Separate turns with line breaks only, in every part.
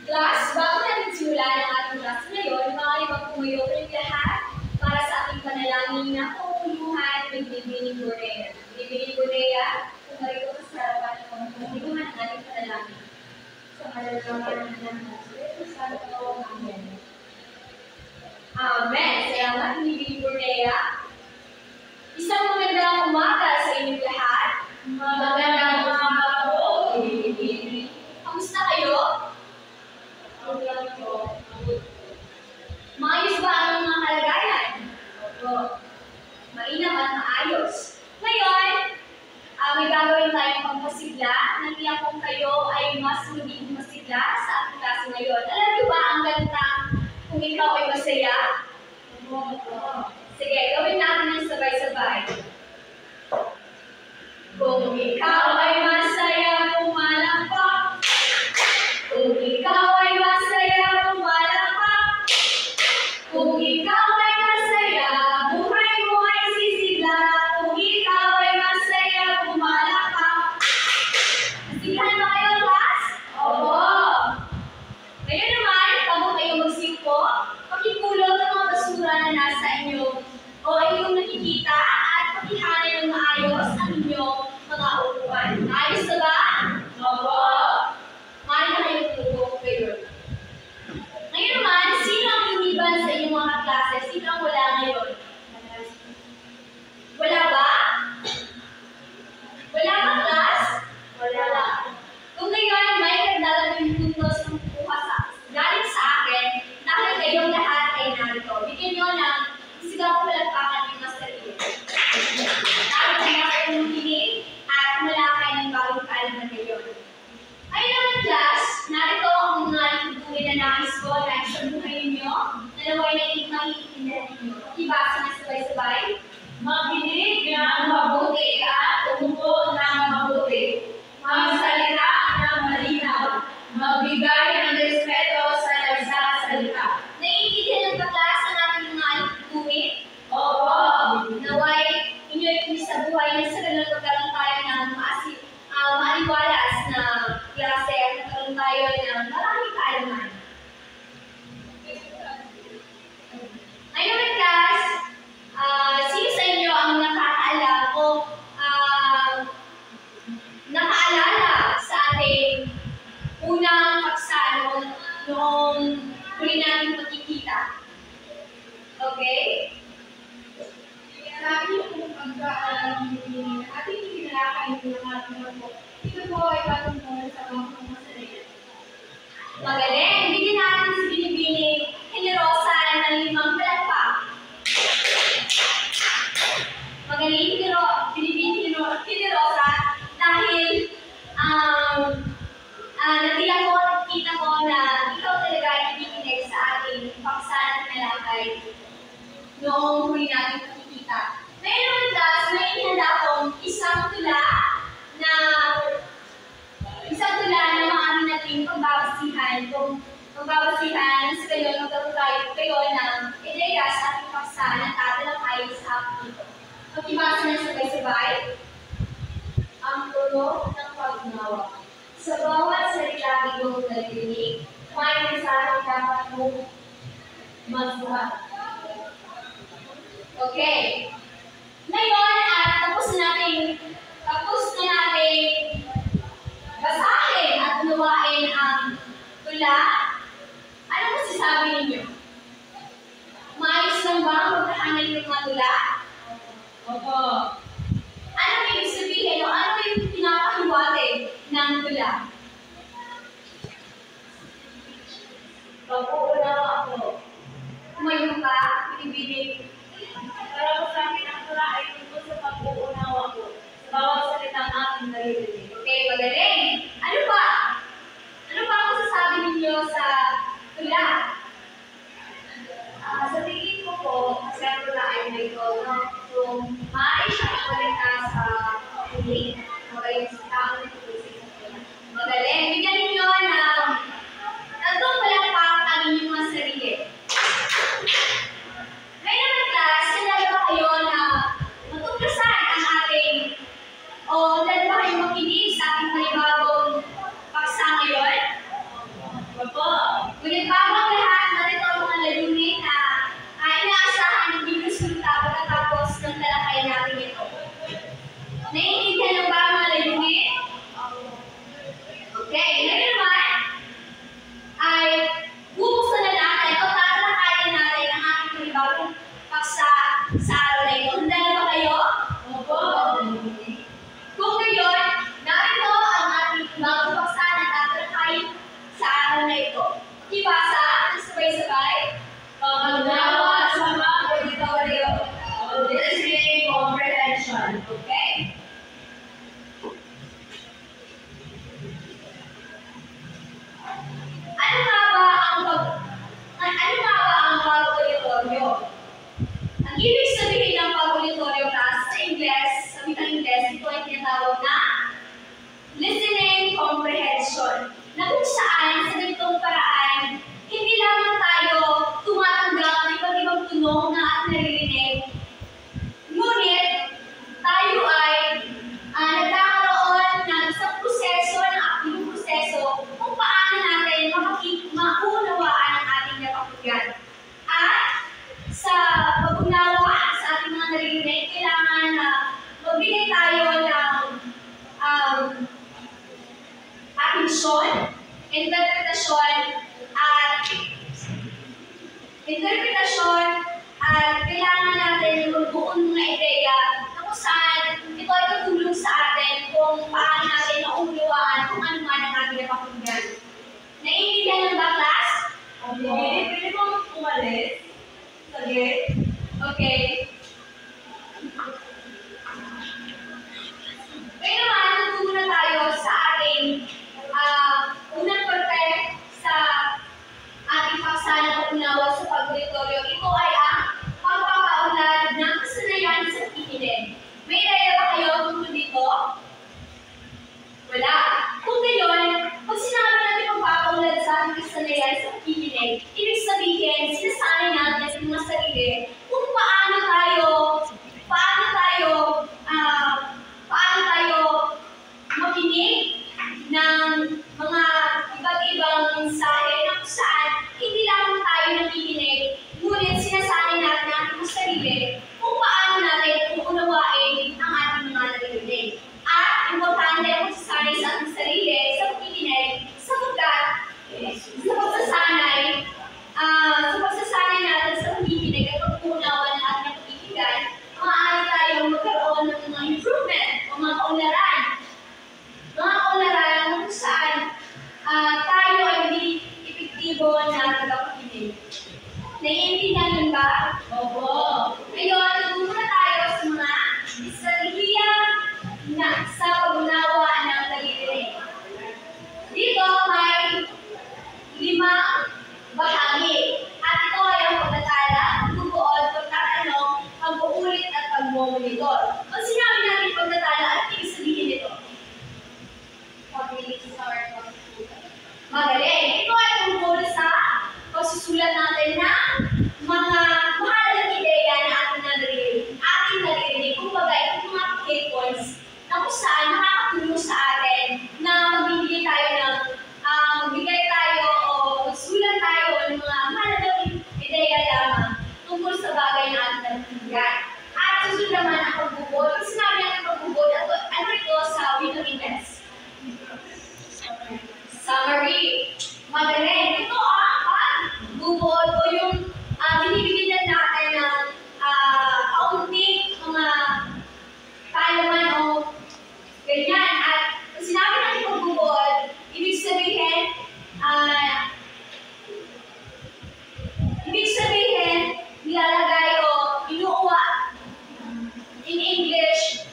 Class, bago natin simulan ang ating class ngayon, maaari magpumayo kayong lahat para sa ating panalangin na pumuluhan ng Binibining Borea. Binibining Borea, pumarito ka sa harapan ng pumuluhan ng ating panalangin. Sa malalaman ng Diyos, sa Panginoon, Amen. Amen. Salamat, Binibining Borea. Isang magandang umaga sa inyong lahat. Magandang umaga po, Binibining. Kamusta kayo? Maayos ba ang mga kalagayan? Opo. Mainam at maayos. Ngayon, may gagawin tayong pagpasigla. Natiyak kung kayo ay mas magiging masigla sa ating klase ngayon. Alam niyo ba ang gandang kung ikaw ay masaya? Opo. Sige, gawin natin yung sabay-sabay. Kung ikaw ay masaya, pumalakpak. Kung ikaw ay masaya, pumalakpak. Kung ikaw ay masaya, buhay mo ay sisigla. Kung ikaw ay masaya, pumalakpak. Nasigahan ba kayo, class? Opo. Ngayon naman, bago kayo magsimpo, pakipulot ang mga basura na nasa inyo o inyong nakikita at pakihanan ng maayos ang inyong mga upuan. Ayos na ba? Opo. Mari na kayo tulog kayo. Ngayon naman, sino ang lumiban sa inyong mga klase? Sino ang wala ngayon? Wala ba? Wala ba, class? Wala. Kung ngayon may nagdadagawing puntos ng kuha galing sa akin, dahil kayong lahat ay narito. Bigyan nyo ng sigaw palagpakan ng mga sarili. Dahil kaya kayong makinig at wala kayo ng bagong kaalaman ngayon. Ayun naman, class, narito ang mga tutuloy na nais ko na isang buhay ninyo na naway na itindihan ninyo. Ibasa na sabay-sabay. Makinig ng mabuti at umupo ng mabuti. Magsalita ng malinaw. Magbigay ng respeto sa nagsasalita. Naiintindihan ba, class, ang ating mga tutuloy? Opo. Naway, inyo ito sa buhay na sa ganun magkaroon tayo ng maaliwalas na klase at nagkaroon tayo ng maraming kaalaman. Ngayon, class, sino sa inyo ang nakakaalam o nakaalala sa ating unang paksa noong huli natin pagkikita? Okay?
Sabi niyo kung pagkaalam niyo ating kinalakayin ng ating mga ito po ay patungkol sa mga masarili.
Magaling! Bigyan natin si Binibining Generosa ng 5 palakpak. Magaling, Binibining Generosa dahil natiyak ko at kita ko na ikaw talaga ay nakikinig sa ating paksa na tinalakay noong huli natin pagkikita. Ngayon naman, class, may inihanda akong isang tula na maaari natin pagbabasihan. Kung pagbabasihan, sa kayo, magkaroon kayo ng ideya sa ating paksa na tatalakayin sa akin ito. Pag-ibasa na sabay-sabay, ang tulo ng pag-unawa. Sa bawat salita iyong narinig, may mensahe dapat mong magbuhat. Okay. Ngayon, tapos na natin basahin at unawain ang tula. Ano masasabi ninyo? Maayos lang ba ang pagkahanay ng mga tula? Opo. Ano ibig sabihin o ano yung pinapahiwatig ng tula?
Pag-uunawa ako.
Kumayo ka, Binibining.
Para po sa akin ang tula ay tungkol sa pag-uunawa ko. Sa bawat salitang aking naririnig.
Okay, magaling. Ano pa? Ano pa ang masasabi ninyo sa tula?
Sa tingin ko po, kasi ang tula ay may no?
Kung maaari siyang ikolekta sa huli, magaling sa tao na tutusin sa tula. Magaling. Bigyan ninyo ng 3 palakpak ang inyong mga sarili. Ngayon naman, class, handa ba kayo na matuklasan ang ating o handa ba kayo makinig sa ating panibagong paksa ngayon?
Opo.
Ibasa, sabay-sabay. Pag-unawa sa mga auditoryo. Listening comprehension. Okay? Ano nga ba ang pag-auditoryo? Ang ibig sabihin ng pag-auditoryo class sa Ingles, sa wikang Ingles, ito ay tinatawag na listening comprehension. Na kung saan sa ganitong paraan, hindi lamang tayo tumatanggap ng iba't ibang tunog na at naririnig, ngunit tayo ay nagkakaroon ng isang proseso, ng aktibong proseso, kung paano natin maunawaan ang ating napakinggan. At sa pag-unawa sa ating mga naririnig, kailangan na magbigay tayo ng atensyon, interpretasyon, at kailangan natin yung buong mga ideya na kung saan ito ay tutulong sa atin kung paano natin maunawaan kung ano man ang ating napakinggan. Naiintindihan ng ba, class? Okay. Pwede mong umalis? Sige. Okay. Ngayon naman, tututo na tayo sa ating unang parte sa ating paksa na pag-unawa sa pag-auditoryo. Ito ay ang pagpapaunlad ng kasanayan sa pakikinig. May ideya ba kayo tungkol dito? Wala. Kung gayon, pag sinabi natin pagpapaunlad sa ating kasanayan sa pakikinig, ibig sabihin, sinasanay natin sa mga sarili kung paano tayo makinig ng mga iba't ibang mensahe na kung saan hindi lamang tayo nakikinig, ngunit sinasanay natin ang ating sarili kung paano natin uunawain ang ating mga naririnig. At importante ang pagsasanay sa ating sarili sa pakikinig sapagkat sa pagsasanay natin sa pakikinig at pag-uunawa ng ating pakikinggan, maaari tayong magkaroon ng mga improvement o mga kaunlaran. Mga kaunlaran kung saan tayo ay hindi epektibo na tagapakinig. Naiintindihan niyo ba? Opo. Ngayon, tutunan na tayo sa mga estratehiya sa pag-unawa ng naririnig. Dito may 5 bahagi. At ito ay ang pagtatala, pagbubuod, pagtatanong, pag-uulit at pag-monitor. Pag sinabi natin pagtatala, at ibig sabihin nito? Magaling. Ito ay tungkol sa pagsusulat natin ng mga mahalagang ideya na ating naririnig. Kumbaga, itong mga key points na kung saan nakakatulong sa atin na magbigay tayo o magsulat tayo ng mga mahalagang ideya lamang tungkol sa bagay na ating naririnig. At susunod naman ang pagbubod. Pag sinabi natin pagbubod, ano ito sa wikang Ingles? Summary. Magaling. Ito ang pagbubod o yung binibigyan natin ng kaunting mga kaalaman o ganyan. At kung sinabi natin pagbubod, ibig sabihin, nilalagay o inuuwa in English,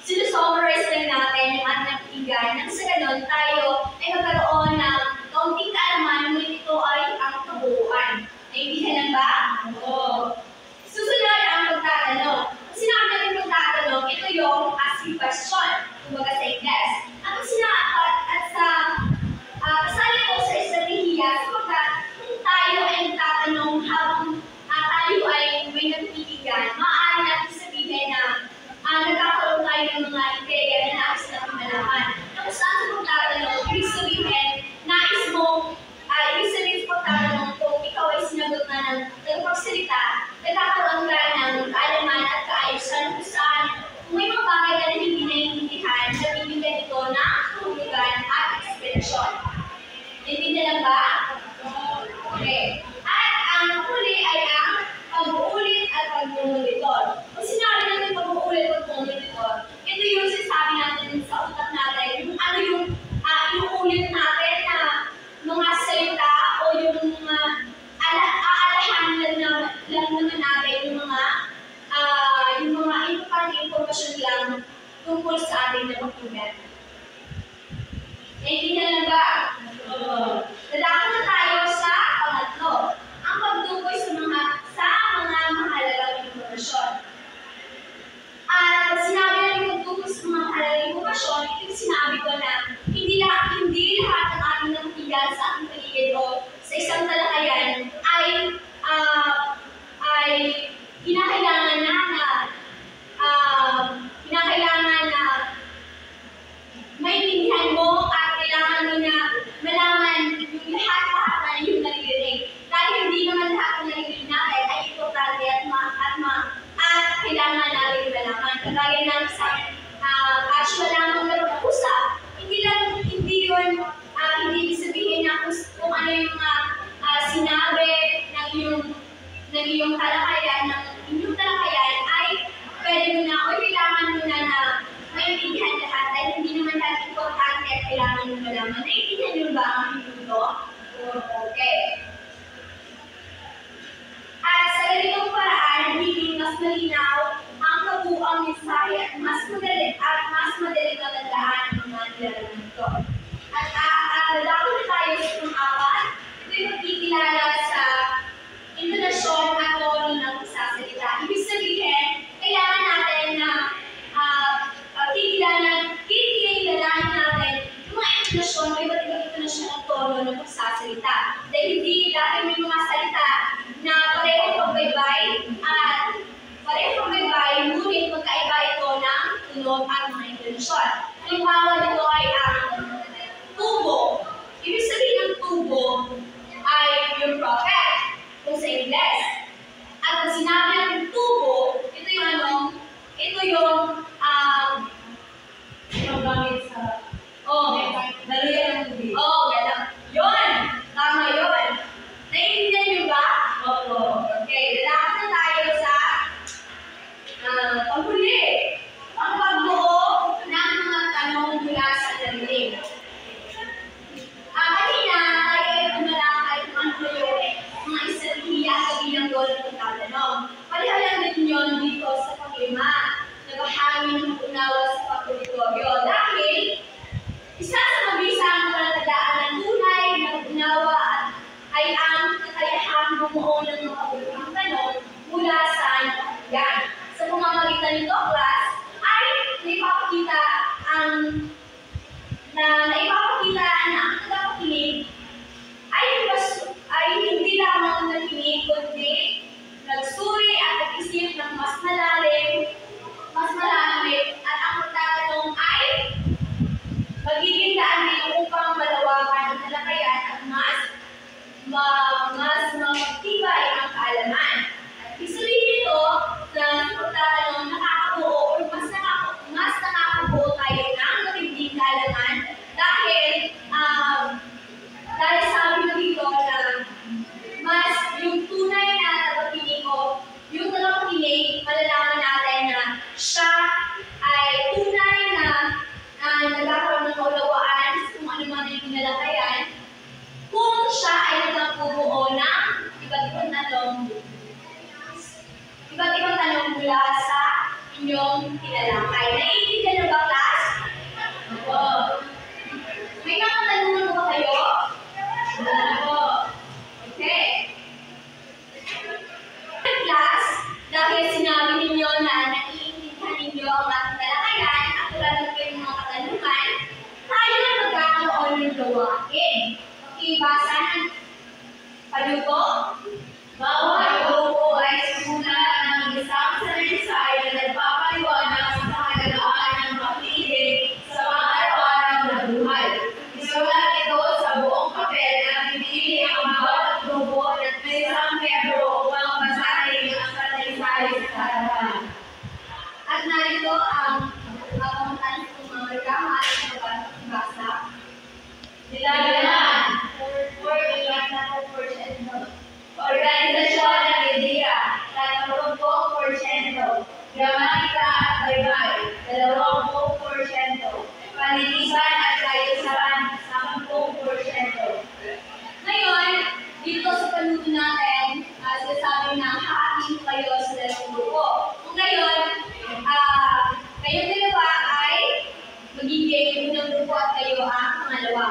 sinusummarize lang natin yung ating napakinggan. Nang sa ganun, tayo ay magkaroon ng kaunting kaalaman, ngunit ito ay ang kabuuan. Naiintindihan ba? Oo. Susunod ang pagtatanong. Kung sinabi natin pagtatanong, ito yung asking question. Kumbaga sa Ingles. At kasali ko sa estratehiya, sapagkat kung tayo ay nagtatanong habang tayo ay may napakinggan, maaari natin sabihin na nagkakaroon tayo ng mga ideya na nais na pangalaman. Na kung saan sa pagtatanong, ibig sabihin sa pagtatanong kung ikaw ay sinagot na ng nagpagsalita, nagkakaroon ka ng kaalaman at kaayusan kung saan kung may mga bagay na hindi naiintindihan, nabibigyan ito ng kahulugan at explanation. Naiintindihan ba? Okay. At ang huli ay ang pag-uulit at pag-monitor. Kung sinabi natin pag-uulit at pag-monitor, ito yung sinasabi natin sa utak natin kung ano yung Naiintindihan na ba? Lalako na tayo sa pangatlo. Ang pagtukoy sa mga mahalagang impormasyon. At pag sinabi natin pagtukoy sa mga mahalagang impormasyon, ito sinabi ko na hindi lahat ng ating nakikita sa ating paligid o sa isang talakayan ay kinakailangan na maintindihan mo at kailangan mo na malaman yung lahat na yung naririnig. Dahil hindi naman lahat ng naririnig natin ay importante at kailangan natin malaman. Kagaya namin sa casual lamang na pag-usap, hindi ibig sabihin na kung ano yung mga sinabi ng iyong talakayan, ay pwede mo na o kailangan mo na maintindihan lahat dahil hindi naman lahat importante at kailangan mo malaman. Naiintindihan nyo ba ang minuto? Okay. At sa ganitong paraan, nagiging mas malinaw ang kabuuang mensahe at mas madaling matandaan ang mga nilalang nito. At lalako na tayo sa pang-apat. Ito'y magkikilala sa intonasyon at tono ng pagsasalita. Ibig sabihin, kailangan natin na kikilalanin natin yung mga intonasyon, may iba't ibang intonasyon at tono ng pagsasalita. Dahil may mga salita na parehong pagbaybay, ngunit magkaiba ito ng tunog at mga intonasyon. Halimbawa nito ay ang tubo. Ibig sabihin ng tubo ay yung prophet, kung sa Ingles. At pag sinabi natin tubo, ito yung gamit sa daluyan ng tubig. Ganda. Yun! Tama yun. Naiintindihan niyo ba? Opo. Okay, lalakad na tayo sa panghuli. Ang pagbuo ng mga tanong mula sa narinig. Kanina, tayo ay pumalakad kung ano yung mga estratehiya sa bilang doon ng pagtatanong. Pareho lang din yun dito sa paglima. Nagbahagi ng unawa sa pagtutoryo. Dahil, isa sa mabisang palatandaan ng tunay na unawa ay ang kakayahang bumuo ng mga pagulong tanong mula sa nakakagyan. Sa pamamagitan nito, class, ay naipapakita na ang tagapakinig ay hindi lamang nakinig, kundi nagsuri at nag-isip ng mas malalim, at ang pagtatanong ay magiging daan din upang malawakan ang talakayan at mas magtibay ang kaalaman. At ibig sabihin nito na sa pagtatanong nakakabuo o mas nakakabuo tayo ng matinding kaalaman dahil sabi mo dito na mas yung tunay na tagapakinig o yung tagapakinig, malalaman natin na siya ay tunay na nagkakaroon ng kaunawaan kung ano man yung pinalakayan kung siya ay nagkabuo ng iba't ibang tanong mula sa inyong tinalakay. Naiintindihan na ba, class? Opo. May mga tanungan mo ba kayo? Opo. Okay. Class, dahil sinabi ninyo na naiintindihan ninyo ang ating talakayan at tulad ng kayong mga katanungan, tayo na magkakaroon ng gawain. Okay, basahan. Paluto? Bawat grupo ay sumulat ng isang salaysay na nagpapaliwanag sa kahalagahan ng pag-ibig sa pang-araw-araw na buhay. Isulat ito sa buong papel na pinili ang bawat grupo at may isang miyembro upang basahin ang salaysay sa harapan. At narito ang kapamutan ng mga reklama at magbasa. Nilalaman. Organisasyon ng ideya, 30%. Gramatika at baybay, 20%. Panitiban at kayusaran, 10%. Ngayon, dito sa panuto natin, sinasabi na haatin kayo sa dalawang grupo. Kung ngayon, kayong dalawa ay magiging unang grupo at kayo ang pangalawa.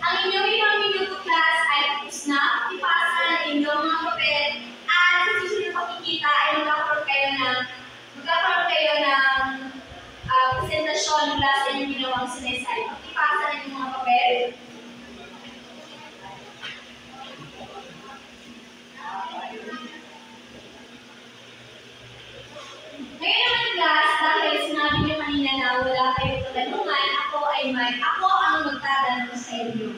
Ang inyong 5 minuto class ay tapos na. Ipasa ang inyong mga papel at sa susunod na pakikita ay magkakaroon kayo ng presentasyon mula sa inyong ginawang sinesay. Ipasa ang inyong mga papel. Ngayon naman class, dahil sinabi niyo kanina na wala kayong katanungan, ako ang magtatanong sa inyo.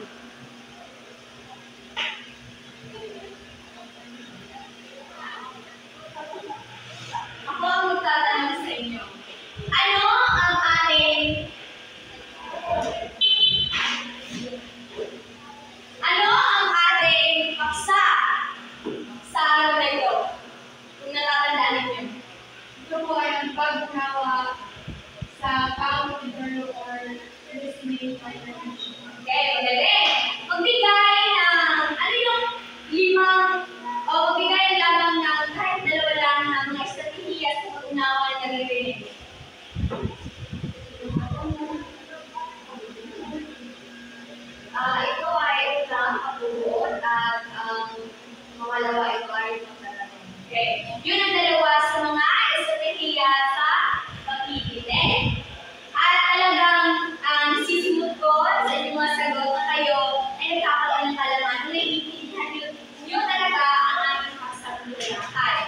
Ako ang magtatanong sa inyo. Ano ang ating paksa sa araw na ito? Kung natatandaan ninyo.
Ito po ay ang pag-unawa sa pag-ibig or listening comprehension.
Okay, magaling. Magbigay ng, magbigay lamang ng kahit 2 lang ng mga estratehiya sa pag-unawa ng naririnig. Ito ay utang, pagbuod, at pangalawa ito ay pagtatanong. Okay. Yun ang 2 sa mga estratehiya sa pagkikinig. At talagang nasisimot ko sa inyong mga sagot na kayo ay nagkakaroon ng kalaman. Naiintindihan nyo talaga ang aming paksang nilalakay.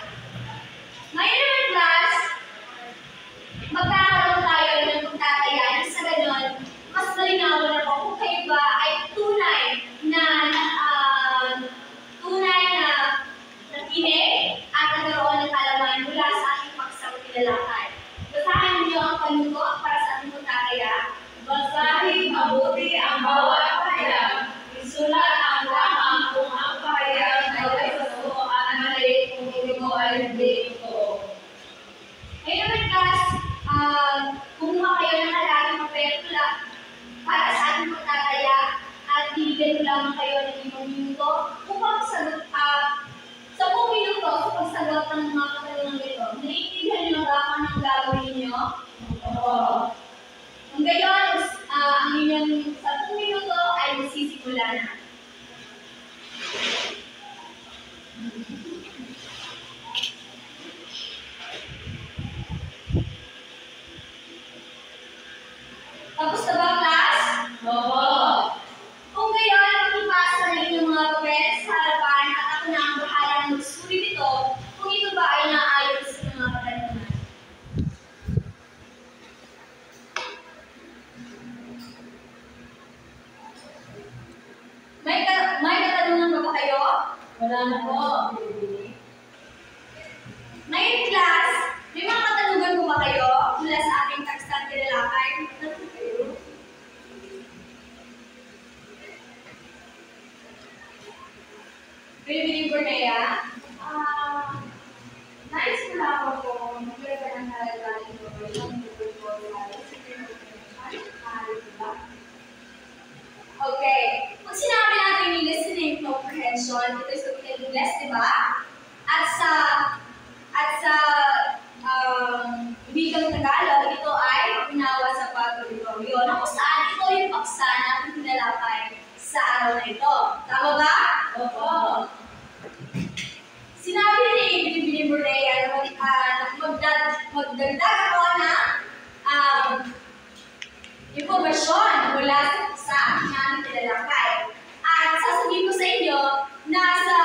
Ngayon naman class, magkakaroon tayo ng pagtatayan. Sa ganon, mas malinawan na po kung kayo ba ay tunay na nakinig at nagkaroon ng kalaman mula sa ating paksang nilalakay. Basahin niyo ang panuto para sa ating pagtataya.
Basahin mabuti ang bawat pahayag. Isulat ang lamang kung ang pahayag ay totoo at mali kung ito ay hindi totoo.
Ngayon naman class, kumuha kayo ng halagang papel para sa ating pagtataya at bibigyan ko lamang kayo ng 5 minuto upang sagot sa 10 minuto sa pagsagot ng mga katanungan ito. Naiintindihan niyo ba kung anong gagawin niyo?
Oo.
Kung gayon, ang inyong 10 minuto ay magsisimula na. Tapos na ba class?
Oo.
Kung gayon, ipasa na inyong mga papel sa harapan at ako na ang bahala ng magsuri nito kung ito ba ay naayon sa mga katanungan. May katanungan ba kayo?
Wala na po.
Ngayon class, may mga katanungan ba kayo mula sa ating taksang tinalakay? Tanong kayo. Bibiling Cornea, nais ko lang ako kung magkita ng halagaan ito o yung bukod ko Okay. Kung sinabi natin yung listening comprehension, ito ay sabihin ng less, di ba? At sa wikang Tagalog, ito ay pinawa sa pag-auditoryo na kung saan ito yung paksa na pinalakay sa araw na ito. Tama ba?
Opo.
Sinabi ni Bibi Borea na magdagdag ako ng impormasyon mula sa aming tinalakay. At sasabihin ko sa inyo na sa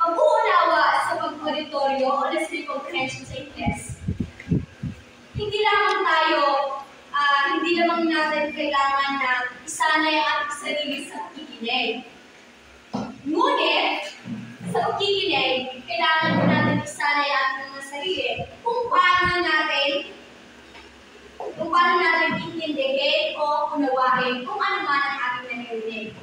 pag-uunawa sa pag-auditoryo o listening comprehension sa Ingles, hindi lamang natin kailangan na isanay ang ating sarili sa pakikinig. Ngunit, sa pakikinig, kailangan po natin isanay ang ating mga sarili kung paano natin intindihin o unawain kung ano man ang ating naririnig.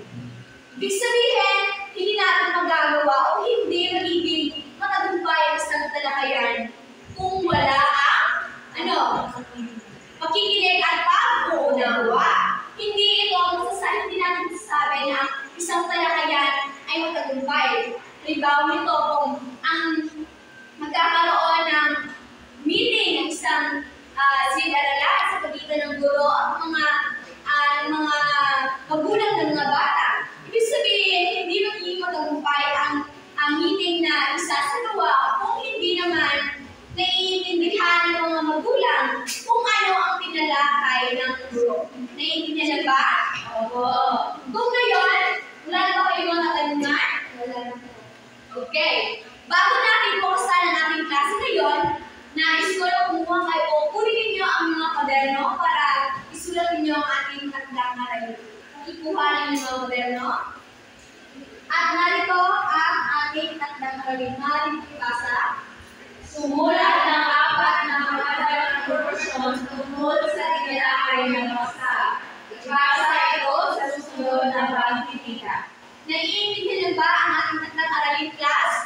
Ibig sabihin, hindi natin magagawa o hindi magiging matagumpay ang isang talakayan kung wala ang pakikinig at pag-uunawa. Hindi natin masasabi na ang isang talakayan ay matagumpay. Halimbawa nito kung ang magkakaroon ng meeting ng isang silid-aralan sa pagitan ng guro at mga magulang ng mga bata. Ibig sabihin, hindi magiging matagumpay ang meeting na isa sa dalawa kung hindi naman naiintindihan ng mga magulang kung ano ang tinalakay ng guro. Naiintindihan ba?
Opo.
Kung ngayon, wala na ba kayo mga katanungan?
Wala na po.
Okay. Bago natin buksan ang ating klase ngayon, nais ko na kumuha kayo o kunin ninyo ang mga kwaderno para isulat ninyo ang ating takdang aralin. Ikuha ninyo mga kwaderno. At narito ang ating takdang aralin. Maaaring ipasa.
Sumulat ng apat na mahalagang porosyon tungkol sa tinalakay ng basa. Ipasa ito sa susunod na pagtitita.
Naiintindihan ba ang ating takdang aralin, class?